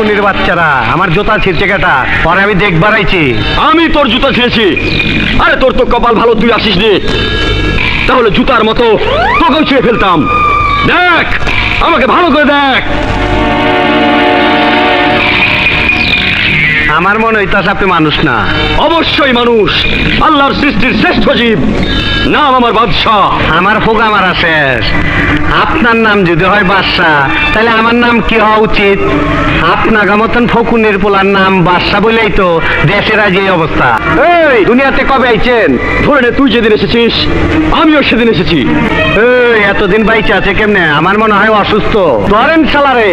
ফকুনির বাচ্চারা আমার জুতা ছিঁড়ছে কেটা, পরে আমি দেখবার আইছি। আমি তোর জুতা ছিঁড়েছি? আরে তোর তো কপাল ভালো, তুই আসিস নি, তাহলে জুতার মতো তোকেও ছুঁয়ে ফেলতাম। দেখ, আমাকে ভালো করে দেখ। আমার মনে হইতাছে আপনি মানুষ না। অবশ্যই মানুষ, আল্লাহর সৃষ্টির শ্রেষ্ঠ জীব। নাম আমার বাদশাহ। আমার ফোকা মারা শেষ। আপনার নাম যদি হয় বাদশাহ, তাহলে আমার নাম কি হওয়া উচিত? আপনার মতন ফকুনের পোলার নাম বাদশাহ বলেই তো দেশের আজ এই অবস্থা। এই দুনিয়াতে কবে আইছেন? ধরে নে, তুই যেদিন এসেছিস আমিও সেদিন এসেছি। এই এতদিন বাইচে আছে কেমনে? আমার মনে হয় অসুস্থ। ধরেন শালারে।